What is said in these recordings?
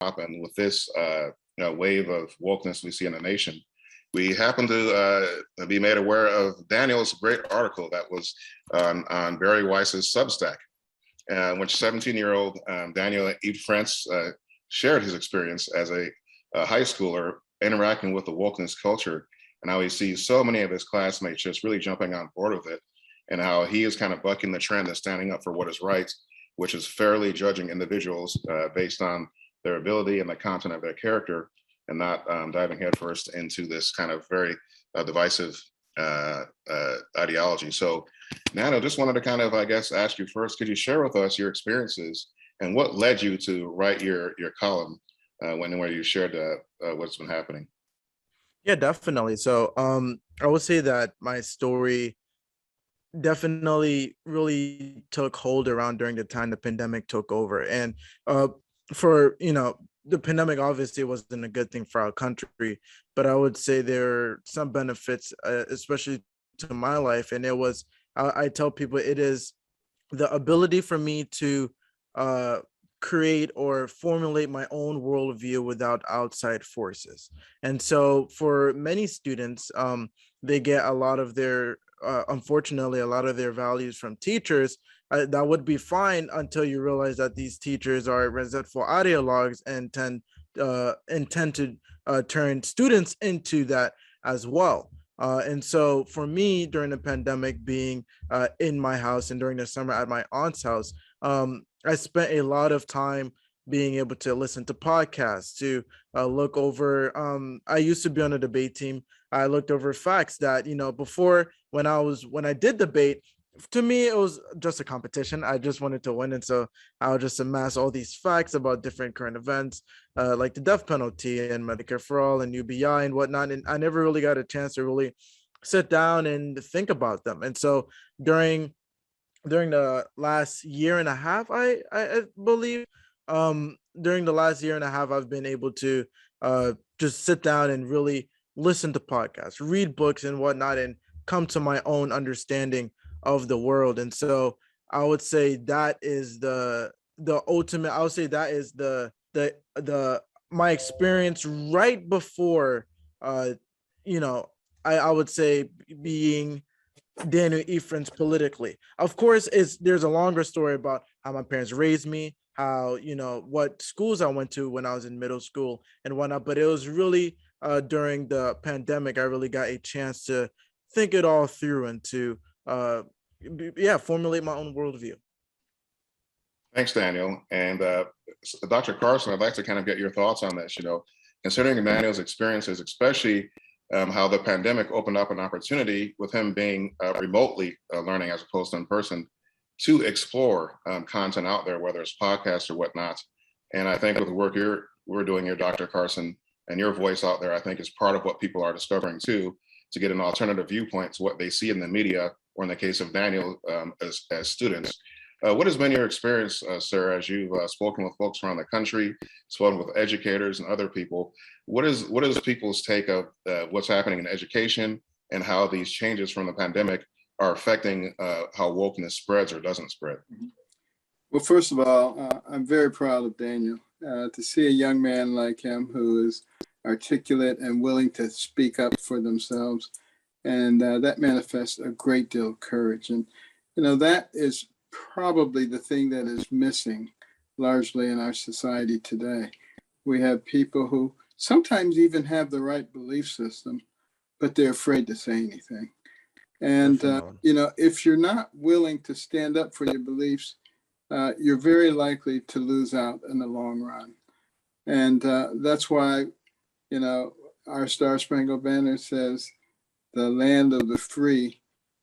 and with this wave of wokeness we see in the nation, we happen to be made aware of Daniel's great article that was on Barry Weiss's Substack, which 17-year-old Daniel Idfresne shared his experience as a high schooler interacting with the wokeness culture, and how he sees so many of his classmates just really jumping on board with it, and how he is kind of bucking the trend and standing up for what is right, which is fairly judging individuals based on their ability and the content of their character, and not diving headfirst into this kind of very divisive ideology. So, Nano, just wanted to kind of, I guess, ask you first, could you share with us your experiences and what led you to write your column where you shared what's been happening? Yeah, definitely. So I would say that my story definitely really took hold around during the time the pandemic took over. And for, the pandemic obviously wasn't a good thing for our country, but I would say there are some benefits, especially to my life. And I tell people it is the ability for me to create or formulate my own worldview without outside forces. And so for many students, they get a lot of their unfortunately, a lot of their values from teachers. That would be fine until you realize that these teachers are resentful ideologues and intend to turn students into that as well. And so for me, during the pandemic, being in my house and during the summer at my aunt's house, I spent a lot of time being able to listen to podcasts, to look over. I used to be on a debate team. I looked over facts that, before when I did debate, to me, it was just a competition. I just wanted to win. And so I would just amass all these facts about different current events, like the death penalty and Medicare for All and UBI and whatnot. And I never really got a chance to really sit down and think about them. And so during the last year and a half, I believe, during the last year and a half, I've been able to just sit down and really listen to podcasts, read books and whatnot, and come to my own understanding of the world. And so I would say that is the ultimate. I would say that is the my experience right before I would say being Daniel Idfresne politically. Of course, there's a longer story about how my parents raised me, how, what schools I went to when I was in middle school and whatnot. But it was really during the pandemic, I really got a chance to think it all through and to formulate my own worldview. Thanks, Daniel. And Dr. Carson, I'd like to kind of get your thoughts on this, considering Daniel's experiences, especially how the pandemic opened up an opportunity with him being remotely learning as opposed to in person to explore content out there, whether it's podcasts or whatnot. And I think with the work we're doing here, Dr. Carson, and your voice out there, I think is part of what people are discovering too, to get an alternative viewpoint to what they see in the media, or in the case of Daniel, as students. What has been your experience, sir, as you've spoken with folks around the country, spoken with educators and other people? What is people's take of what's happening in education and how these changes from the pandemic are affecting how wokeness spreads or doesn't spread? Well, first of all, I'm very proud of Daniel. To see a young man like him who is articulate and willing to speak up for themselves, and that manifests a great deal of courage. And, that is probably the thing that is missing largely in our society today. We have people who sometimes even have the right belief system, but they're afraid to say anything. And, if you're not willing to stand up for your beliefs, you're very likely to lose out in the long run. And that's why, our Star Spangled Banner says, the land of the free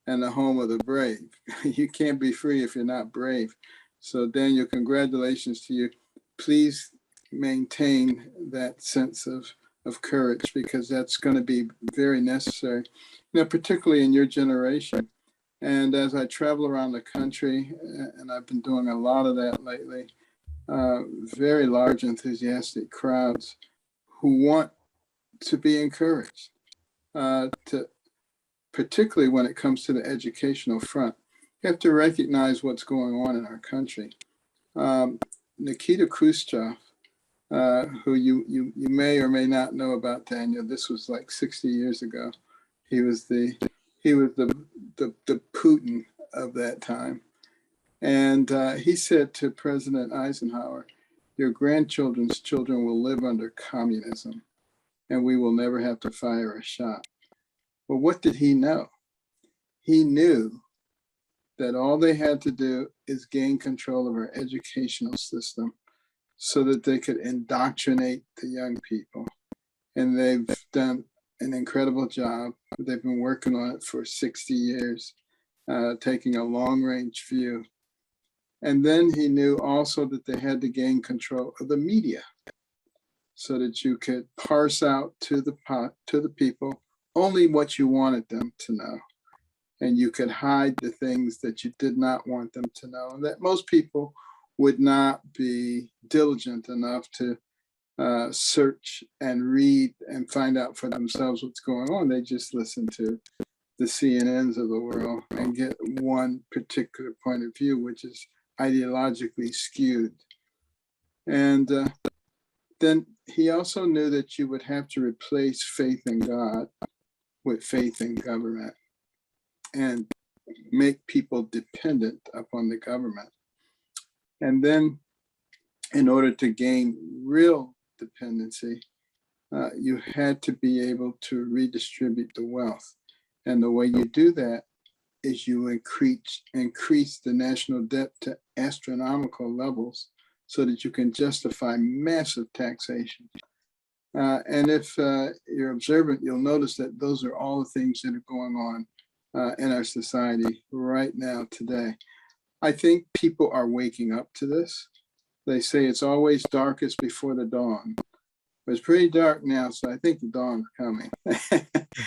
and the home of the brave. You can't be free if you're not brave. So Daniel, congratulations to you. Please maintain that sense of courage, because that's going to be very necessary, particularly in your generation. And as I travel around the country, and I've been doing a lot of that lately, very large, enthusiastic crowds who want to be encouraged, particularly when it comes to the educational front. You have to recognize what's going on in our country. Nikita Khrushchev who you may or may not know about Daniel. This was like 60 years ago. He was the Putin of that time. And he said to President Eisenhower, "Your grandchildren's children will live under communism, and we will never have to fire a shot." Well, what did he know? He knew that all they had to do is gain control of our educational system so that they could indoctrinate the young people. And they've done an incredible job. They've been working on it for 60 years, taking a long-range view. And then he knew also that they had to gain control of the media so that you could parse out to the people only what you wanted them to know. And you could hide the things that you did not want them to know. And that most people would not be diligent enough to search and read and find out for themselves what's going on. They just listen to the CNNs of the world and get one particular point of view, which is ideologically skewed. And then he also knew that you would have to replace faith in God with faith in government and make people dependent upon the government. And then in order to gain real dependency, you had to be able to redistribute the wealth. And the way you do that is you increase the national debt to astronomical levels so that you can justify massive taxation. And if you're observant, you'll notice that those are all the things that are going on in our society right now today. I think people are waking up to this. They say it's always darkest before the dawn. But it's pretty dark now, so I think the dawn's coming.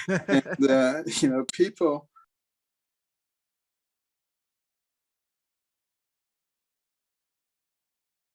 And, people